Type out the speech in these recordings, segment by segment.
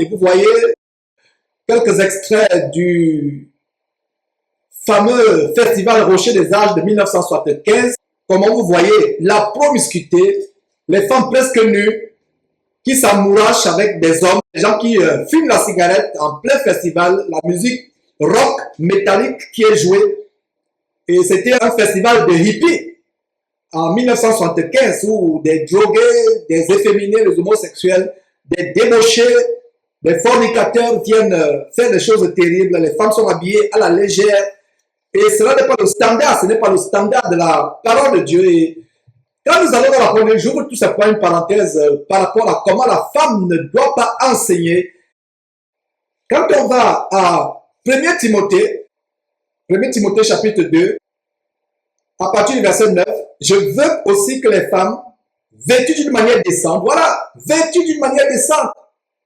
Et vous voyez quelques extraits du fameux Festival Rocher des Âges de 1975. Comment vous voyez la promiscuité, les femmes presque nues qui s'amourachent avec des hommes, des gens qui fument la cigarette en plein festival, la musique rock métallique qui est jouée. Et c'était un festival de hippies en 1975 où des drogués, des efféminés, des homosexuels, des débauchés, des fornicateurs viennent faire des choses terribles. Les femmes sont habillées à la légère. Et cela n'est pas le standard, ce n'est pas le standard de la parole de Dieu. Et quand nous allons dans la parole, j'ouvre tout simplement une parenthèse par rapport à comment la femme ne doit pas enseigner. Quand on va à 1 Timothée chapitre 2, à partir du verset 9, je veux aussi que les femmes, vêtues d'une manière décente, voilà, vêtues d'une manière décente,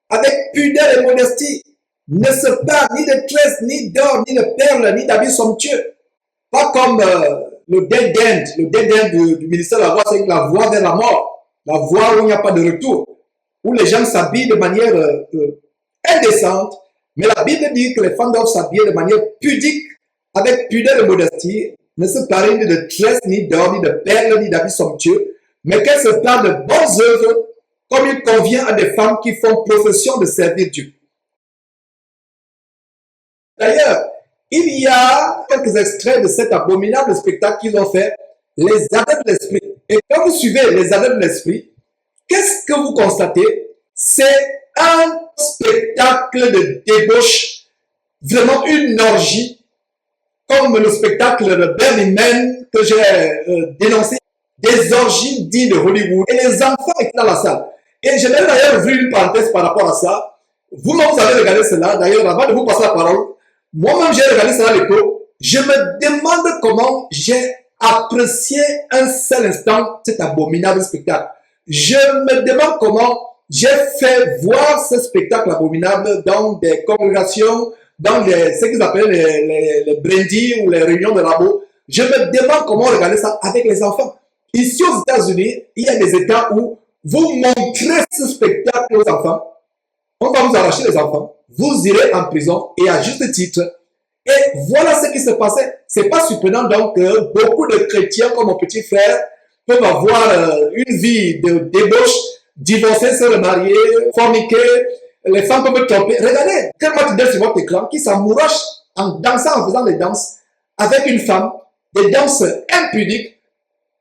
avec pudeur et modestie, ne se parlent ni de tresses, ni d'or, ni de perles, ni d'habits somptueux. Pas comme le dead end du ministère de la voix, c'est la voie vers la mort, la voie où il n'y a pas de retour, où les gens s'habillent de manière indécente. Mais la Bible dit que les femmes doivent s'habiller de manière pudique, avec pudeur et modestie, ne se parlent ni de tresses, ni d'or, ni de perles, ni d'habits somptueux, mais qu'elles se parlent de bonnes œuvres, comme il convient à des femmes qui font profession de servir Dieu. D'ailleurs, il y a quelques extraits de cet abominable spectacle qu'ils ont fait, les adeptes de l'esprit. Et quand vous suivez les adeptes de l'esprit, qu'est-ce que vous constatez? C'est un spectacle de débauche, vraiment une orgie, comme le spectacle de Burning Man que j'ai dénoncé, des orgies dignes de Hollywood. Et les enfants étaient dans la salle. Et je vais d'ailleurs ouvrir une parenthèse par rapport à ça. Vous-même, vous avez regardé cela. D'ailleurs, avant de vous passer la parole, moi-même, j'ai regardé cela à l'époque. Je me demande comment j'ai apprécié un seul instant cet abominable spectacle. Je me demande comment j'ai fait voir ce spectacle abominable dans des congrégations, dans ce qu'ils appellent les brindis ou les réunions de rabots. Je me demande comment regarder ça avec les enfants. Ici aux États-Unis, il y a des États où vous montrez ce spectacle aux enfants, on va vous arracher les enfants, vous irez en prison et à juste titre. Et voilà ce qui se passait. C'est pas surprenant donc que beaucoup de chrétiens comme mon petit frère peuvent avoir une vie de débauche, divorcer, se remarier, forniquer, les femmes peuvent tromper. Regardez, quel match sur votre écran qui s'amourache en dansant, en faisant des danses avec une femme, des danses impudiques.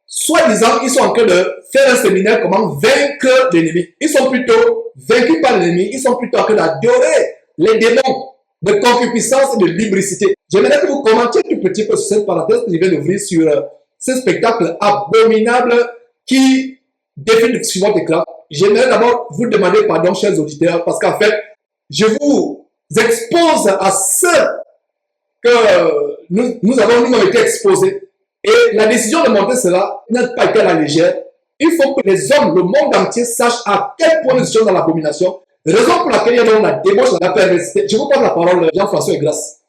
Soi-disant, ils sont en train de faire un séminaire comment vaincre l'ennemi. Ils sont plutôt vaincus par l'ennemi. Ils sont plutôt en train d'adorer les démons de concupiscence et de lubricité. J'aimerais que vous commentiez tout petit peu sur cette parenthèse que je viens d'ouvrir sur ce spectacle abominable qui défile sur votre écran. J'aimerais d'abord vous demander pardon, chers auditeurs, parce qu'en fait, je vous expose à ce que nous avons nous-mêmes été exposés. Et la décision de montrer cela n'a pas été à la légère. Il faut que les hommes, le monde entier, sachent à quel point nous sommes dans l'abomination. Raison pour laquelle il y a la débauche, la perversité. Je vous passe la parole, Jean-François Grasse.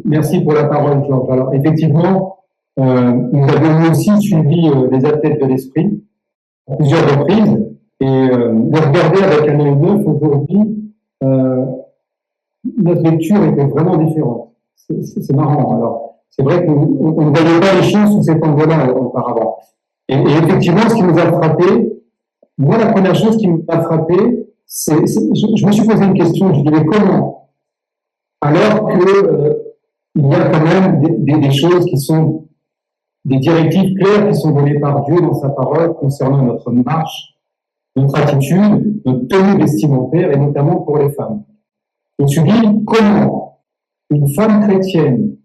Merci pour la parole, Georges. Alors, effectivement, nous avons aussi suivi les athlètes de l'esprit à plusieurs reprises. Et de regarder avec un œil neuf aujourd'hui, notre lecture était vraiment différente. C'est marrant. Alors, c'est vrai qu'on ne voyait pas les choses sous cet angle-là auparavant. Et effectivement, ce qui nous a frappé, moi, la première chose qui m'a frappé, je me suis posé une question, je disais comment, alors que il y a quand même des choses qui sont des directives claires qui sont données par Dieu dans sa parole concernant notre marche, notre attitude, notre tenue vestimentaire et notamment pour les femmes. Je me suis dit comment une femme chrétienne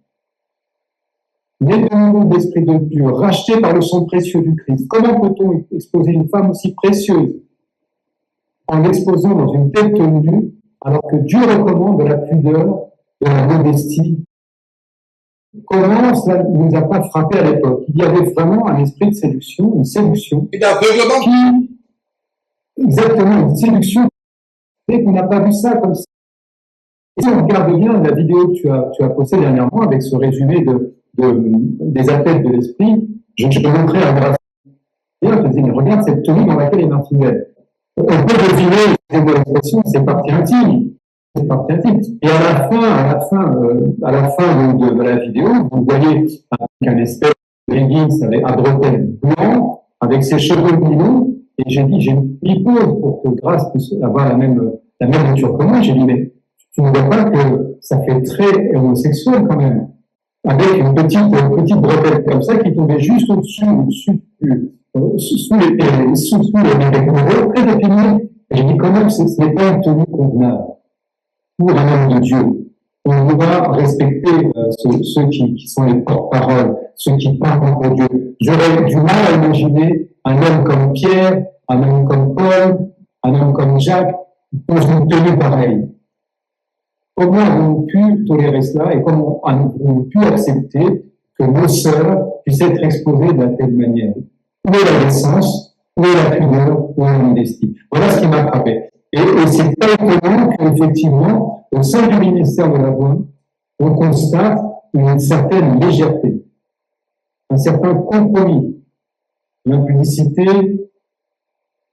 née de nouveau de l'Esprit de Dieu, rachetée par le sang précieux du Christ, comment peut-on exposer une femme aussi précieuse en l'exposant dans une telle tenue, alors que Dieu recommande de la pudeur, de la modestie? Comment cela ne nous a pas frappé à l'époque? Il y avait vraiment un esprit de séduction, une séduction. Et d'aveuglement. Exactement, une séduction. Et qu'on n'a pas vu ça comme ça. Et si on regarde bien la vidéo que tu as postée dernièrement avec ce résumé des athlètes de l'esprit, je te montrais un graphique. Je te disais, mais regarde cette tenue dans laquelle est Martinelle. on peut deviner, excusez-moi l'expression, c'est partie intime. C'est partie intime. Et à la fin de la vidéo, vous voyez un espèce de leggings à bretelles blanc, avec ses cheveux mi-longs, et j'ai dit, j'ai mis pause pour que Grace puisse avoir la même nature que moi. J'ai dit, mais tu ne vois pas que ça fait très homosexuel quand même, avec une petite bretelle comme ça qui tombait juste au-dessus, sous les pectoraux, très épineux. Et j'ai dit, quand même, ce n'est pas une tenue convenable pour un homme de Dieu. On doit respecter ceux qui sont les porte-paroles, ceux qui parlent pour Dieu. J'aurais du mal à imaginer un homme comme Pierre, un homme comme Paul, un homme comme Jacques, dans une tenue pareille. Comment avons-nous pu tolérer cela et comment avons-nous pu accepter que nos sœurs puissent être exposées de la telle manière? Où est la décence? Où est la pudeur? Où est la modestie? Voilà ce qui m'a frappé. Et c'est pas étonnant qu'effectivement, au sein du ministère de la Voix, on constate une certaine légèreté, un certain compromis. L'impudicité,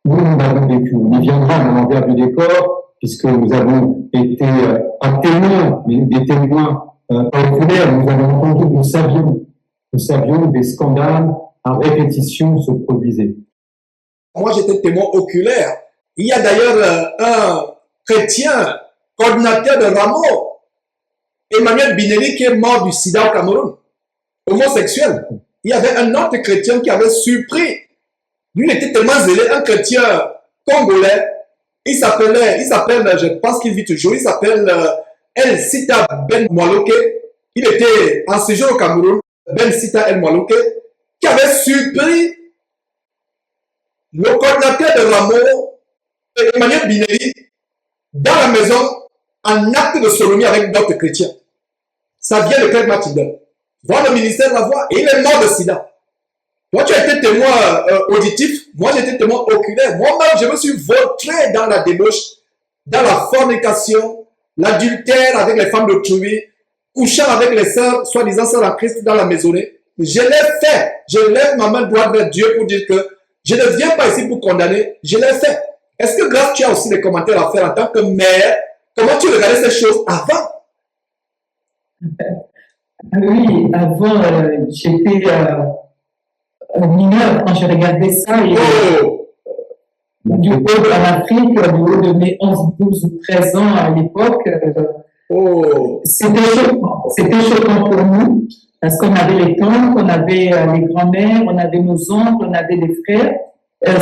nous l'avons vécu. On y viendra à l'envers du décor, puisque nous avons été un témoin, mais des témoins oculaires, nous avons entendu, nous savions des scandales à répétition se produisaient. Moi, j'étais témoin oculaire. Il y a d'ailleurs un chrétien, coordinateur de Rameau, Emmanuel Binelli, qui est mort du sida au Cameroun, homosexuel. Il y avait un autre chrétien qui avait surpris. Lui, il était tellement zélé, un chrétien congolais. Il s'appelle, je pense qu'il vit toujours, il s'appelle El Sita Ben Mwaloke. Il était en séjour au Cameroun, Ben Sita El Mwaloke, qui avait surpris le coordinateur de Rameau, Emmanuel Binelli, dans la maison, en acte de sodomie avec d'autres chrétiens. Ça vient de Craig Matilda. Voir le ministère de la Voix, et il est mort de sida. Toi, tu as été témoin auditif, moi j'ai été témoin oculaire. Moi-même, je me suis vautré dans la débauche, dans la fornication, l'adultère avec les femmes d'autrui, couchant avec les sœurs, soi-disant sœurs en Christ dans la maisonnée. Je l'ai fait. Je lève ma main droite vers Dieu pour dire que je ne viens pas ici pour condamner, je l'ai fait. Est-ce que Grâce, tu as aussi des commentaires à faire en tant que mère? Comment tu regardais ces choses avant? Oui, avant, j'étais mineure quand je regardais ça. Et, du haut en Afrique, du haut de mes 11, 12 ou 13 ans à l'époque, c'était choquant pour nous, parce qu'on avait les tantes, on avait les grands-mères, on avait nos oncles, on avait des frères.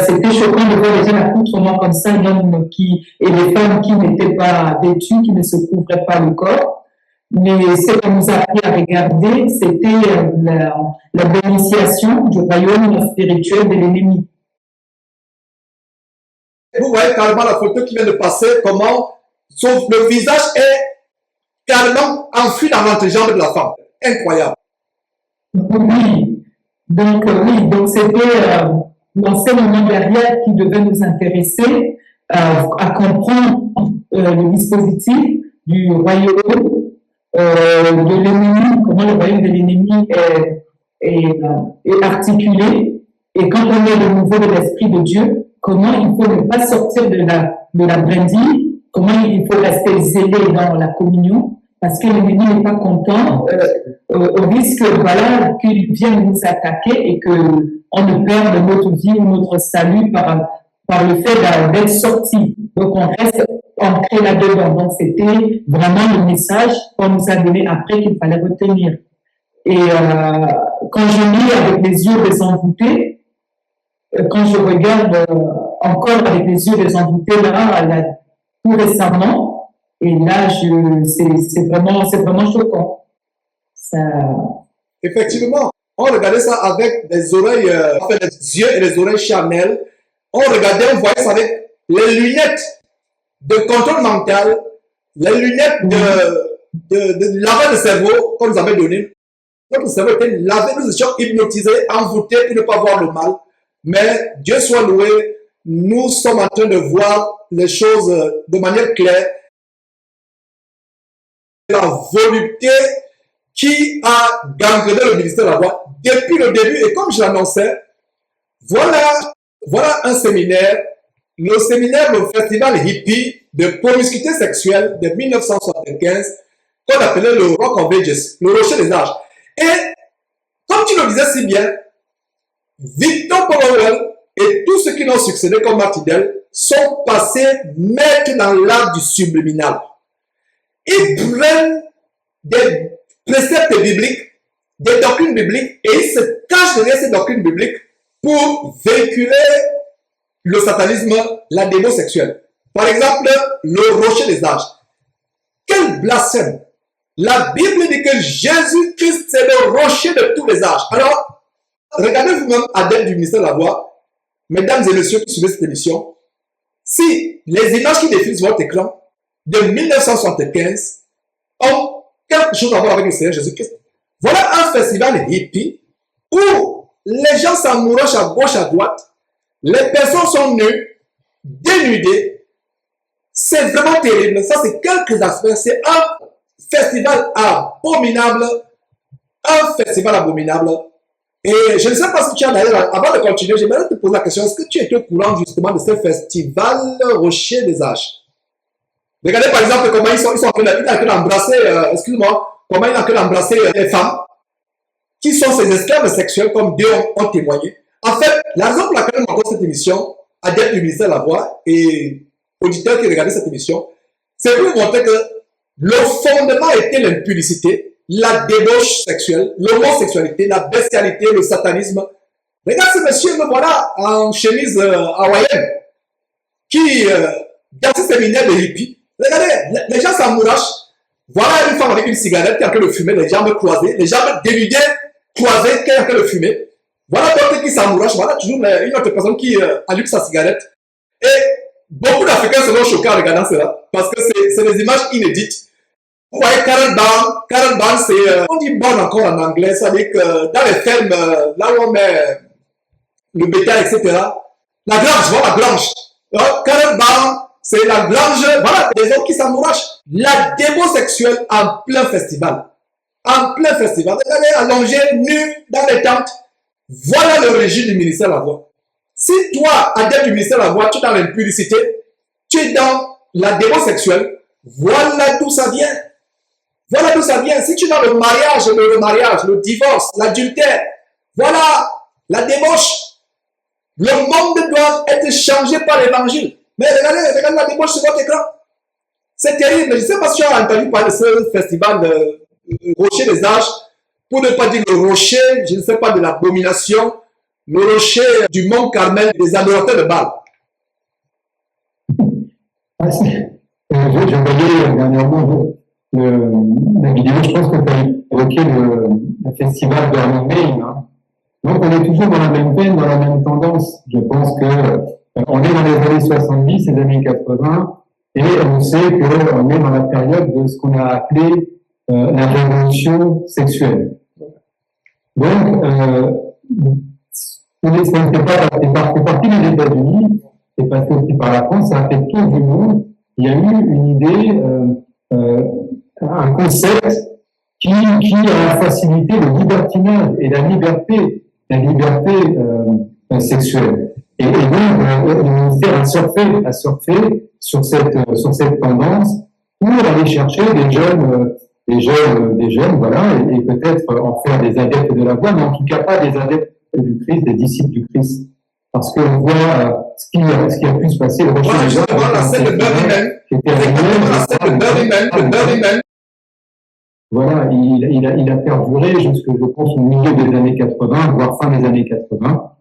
C'était choquant de voir les gens accoutrement comme ça, l'homme et les femmes qui n'étaient pas vêtues, qui ne se couvraient pas le corps. Mais ce qu'on nous a appris à regarder, c'était la bénitiation du royaume spirituel de l'ennemi. Vous voyez carrément la photo qui vient de passer, comment le visage est carrément enfui dans l'entrejambe de la femme. Incroyable. Oui, donc c'était l'enseignement derrière qui devait nous intéresser à comprendre le dispositif du royaume de l'ennemi, comment le royaume de l'ennemi est articulé, et quand on est le nouveau de l'Esprit de Dieu, comment il faut ne pas sortir de la brindille, comment il faut rester zélé dans la communion, parce que l'ennemi n'est pas content, au risque qu'il vienne nous attaquer et qu'on ne perde notre vie ou notre salut par le fait d'être sorti. Donc on reste ancré là-dedans. Donc c'était vraiment le message qu'on nous a donné après qu'il fallait retenir. Et quand je lis avec les yeux désenvoûtés, quand je regarde encore avec les yeux désenvoûtés là, tout récemment, et là, c'est vraiment choquant. Ça... Effectivement, on regardait ça avec des oreilles, des yeux et des oreilles charnelles. On regardait, on voyait ça avec les lunettes de contrôle mental, les lunettes de lavage de cerveau qu'on nous avait donné. Notre cerveau était lavé, nous étions hypnotisés, envoûtés pour ne pas voir le mal. Mais Dieu soit loué, nous sommes en train de voir les choses de manière claire. La volupté qui a gangréné le ministère de la Voix depuis le début. Et comme je l'annonçais, voilà un séminaire le séminaire, le festival hippie de promiscuité sexuelle de 1975, qu'on appelait le Rock of Ages, le rocher des âges. Et, comme tu le disais si bien, Victor Powell et tous ceux qui l'ont succédé comme Martindale sont passés maîtres dans l'art du subliminal. Ils prennent des préceptes bibliques, des doctrines bibliques, et ils se cachent derrière ces doctrines bibliques pour véhiculer le satanisme, la démo sexuelle. Par exemple, le rocher des âges. Quel blasphème! La Bible dit que Jésus-Christ, c'est le rocher de tous les âges. Alors, regardez vous-même, adeptes du ministère de la Voix, mesdames et messieurs qui suivez cette émission, si les images qui défilent sur votre écran de 1975 ont quelque chose à voir avec le Seigneur Jésus-Christ, voilà un festival hippie où les gens s'amourachent à gauche, à droite, les personnes sont nues, dénudées. C'est vraiment terrible. Ça, c'est quelques aspects. C'est un festival abominable. Un festival abominable. Et je ne sais pas si tu as d'ailleurs, avant de continuer, j'aimerais te poser la question, est-ce que tu étais au courant justement de ce festival Rocher des Âges? Regardez par exemple comment ils sont en train d'embrasser, excuse-moi, comment ils sont en train d'embrasser les femmes qui sont ces esclaves sexuels comme Dieu ont témoigné. En fait, la raison pour laquelle on montre cette émission, adeptes du ministère de la Voix et auditeurs qui regardent cette émission, c'est pour vous montrer que le fondement était l'impudicité, la débauche sexuelle, l'homosexualité, la bestialité, le satanisme. Regarde ce monsieur, le voilà, en chemise hawaïenne, qui, dans ce séminaire de hippie, regardez, les gens s'amourachent. Voilà une femme avec une cigarette qui est en train de fumer, les jambes croisées, les jambes dénudées, croisées, qui est en train de fumer. Voilà d'autres qui s'amourachent, voilà toujours une autre personne qui allume sa cigarette. Et beaucoup d'Africains seront choqués en regardant cela, parce que c'est des images inédites. Vous voyez, Karen Barn, c'est, on dit barn encore en anglais, ça veut dire que dans les fermes, là où on met le bétail, etc., la grange, voilà, grange. Karen Barn, c'est la grange, voilà, des hommes qui s'amourachent. La démo sexuelle en plein festival. En plein festival. Regardez, allongés, nus, dans les tentes. Voilà le régime du ministère de la Voix. Si toi, adepte du ministère de la Voix, tu es dans l'impudicité, tu es dans la démo sexuelle, voilà d'où ça vient. Voilà d'où ça vient. Si tu es dans le mariage, le remariage, le divorce, l'adultère, voilà la débauche. Le monde doit être changé par l'évangile. Mais regardez la débauche sur votre écran. C'est terrible. Je ne sais pas si tu as entendu parler de ce festival de Rocher des Âges, pour ne pas dire le rocher, je ne sais pas, de l'abomination, le rocher du mont Carmel, des adorateurs de Baal. J'ai envoyé dernièrement la vidéo, je pense que tu as évoqué le festival de Halloween. Hein. Donc on est toujours dans la même veine, dans la même tendance. Je pense que on est dans les années 70, les années 80, et on sait qu'on est dans la période de ce qu'on a appelé la révolution sexuelle. Donc, ça fait partie des États-Unis, c'est passé aussi par la France, ça a fait tout du monde. Il y a eu une idée, un concept qui a facilité le libertinage et la liberté sexuelle. Et donc, le ministère a surfé sur cette tendance pour aller chercher des jeunes, voilà, et peut-être en faire des adeptes de la voix, mais en tout cas pas des adeptes du Christ, des disciples du Christ. Parce qu'on voit ce qui a pu se passer. Voilà, il a perduré jusqu'à, je pense, au milieu des années 80, voire fin des années 80.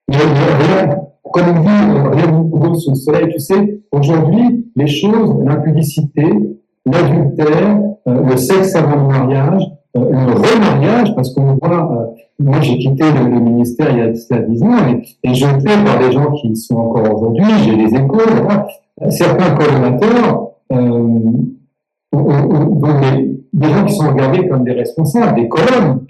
Mais rien, comme on dit, rien de nouveau sous le soleil. Tu sais, aujourd'hui, les choses, l'impudicité, l'adultère, le sexe avant le mariage, le remariage, parce qu'on voit, moi j'ai quitté le ministère il y a 10 ans, et je fais par des gens qui sont encore aujourd'hui, j'ai des échos, voilà. Certains collaborateurs, des gens qui sont regardés comme des responsables, des colonnes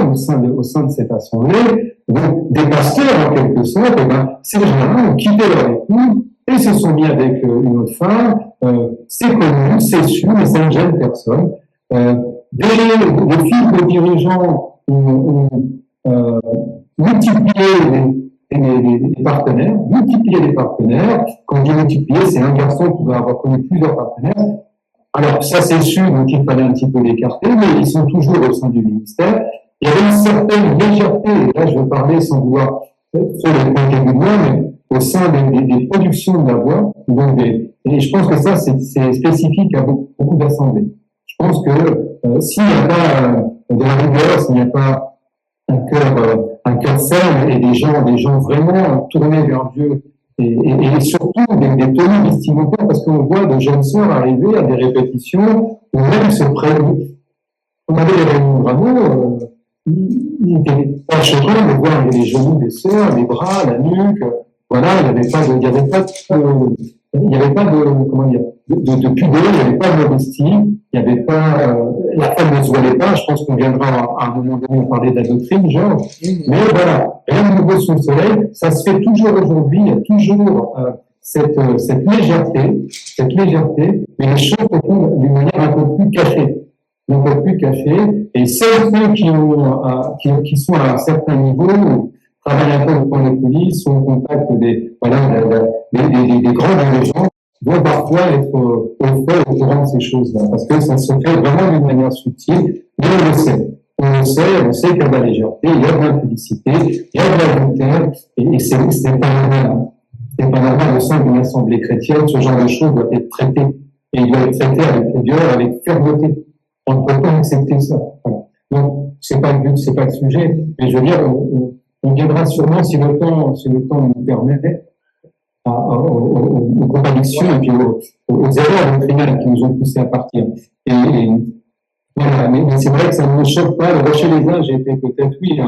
au sein de cette assemblée, donc des pasteurs en quelque sorte, ces gens-là ont quitté leur épouse et se sont mis avec une autre femme, c'est connu, c'est sûr, mais ça ne gêne personne. Des fils de dirigeants ont multiplié les partenaires, multiplier les partenaires. Quand je dis multiplier, c'est un garçon qui va avoir connu plusieurs partenaires. Alors, ça, c'est sûr, donc il fallait un petit peu l'écarter, mais ils sont toujours au sein du ministère. Il y avait une certaine légèreté, et là, je vais parler sans vouloir trop les pointer du doigt, mais au sein des productions de la voix, donc et je pense que ça, c'est spécifique à beaucoup d'assemblées. Je pense que s'il n'y a pas de la rigueur, s'il n'y a pas un cœur ferme et des gens vraiment tournés vers Dieu, et surtout des tenues vestimentaires, parce qu'on voit de jeunes sœurs arriver à des répétitions où même se prennent. On avait les réunions vraiment, il n'était pas choquant de voir les genoux des sœurs, les bras, la nuque. Voilà, il n'y avait pas de comment dire, de pudeur, il n'y avait pas de modestie, il n'y avait pas, la femme ne se voilait pas. Je pense qu'on viendra à un moment donné parler de la doctrine, genre. Mais voilà, rien de nouveau sous le soleil. Ça se fait toujours aujourd'hui. Il y a toujours cette légèreté, mais les choses se font d'une manière un peu plus cachée. Et seuls ceux qui sont à un certain niveau, travaillent un peu dans les coulisses, sont au contact des grands dirigeants, vont parfois être au courant de ces choses-là, parce que ça se fait vraiment d'une manière subtile, mais on le sait. On sait qu'il y a de la légèreté, il y a de l'impudicité, il y a de la douteur, et c'est pas normal. C'est pas normal au sein d'une assemblée chrétienne, ce genre de choses doit être traité. Et il doit être traité avec rigueur, avec fermeté. On ne peut pas accepter ça. Voilà. Donc, c'est pas le but, c'est pas le sujet, mais je veux dire, on viendra sûrement, si le temps nous permet, aux contradictions et puis aux erreurs doctrinales qui nous ont poussés à partir. Et voilà, mais c'est vrai que ça ne me choque pas. Le Rocher les Âges était peut-être, oui,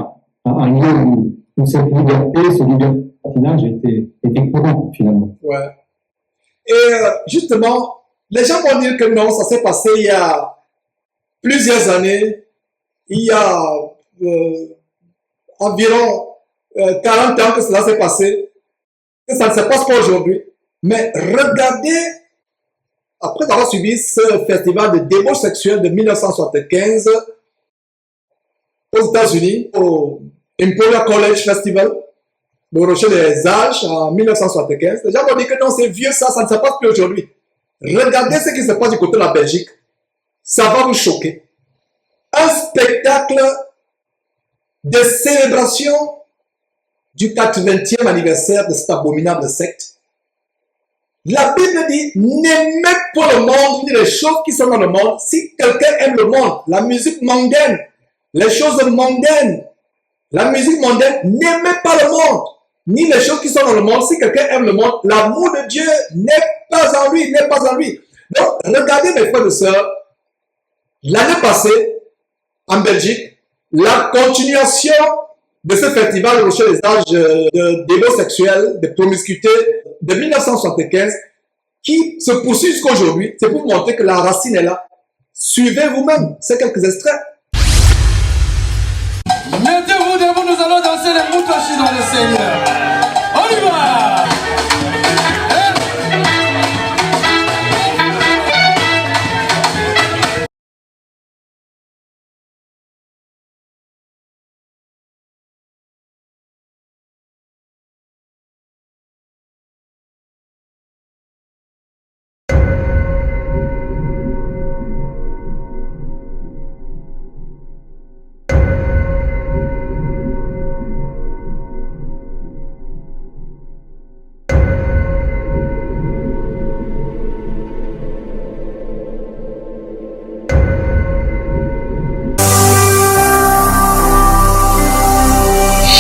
un lieu où cette liberté, ce libertinage était courant, finalement. Ouais. Et justement, les gens vont dire que non, ça s'est passé il y a plusieurs années, il y a environ 40 ans que cela s'est passé, que ça ne se passe pas aujourd'hui. Mais regardez, après avoir suivi ce festival de débauche sexuelle de 1975 aux États-Unis, au Imperial College Festival, au Rocher des Âges en 1975, les gens vont dire que non, c'est vieux ça ne se passe plus aujourd'hui. Regardez ce qui se passe du côté de la Belgique. Ça va vous choquer. Un spectacle de célébration du 80e anniversaire de cette abominable secte. La Bible dit, n'aimez pas le monde, ni les choses qui sont dans le monde. Si quelqu'un aime le monde, la musique mondaine, les choses mondaines, la musique mondaine, n'aimez pas le monde, ni les choses qui sont dans le monde. Si quelqu'un aime le monde, l'amour de Dieu n'est pas en lui, Donc, regardez mes frères et sœurs, l'année passée, en Belgique, la continuation de ce festival Rocher des Âges de débauche sexuelle, de promiscuité de 1975, qui se poursuit jusqu'à aujourd'hui, c'est pour montrer que la racine est là. Suivez vous-même, c'est quelques extraits. Mettez-vous debout, nous allons danser les moutachis dans le Seigneur. On y va!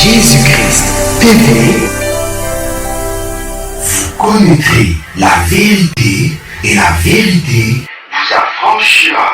Jésus-Christ TV, vous connaîtrez la vérité et la vérité vous affranchira.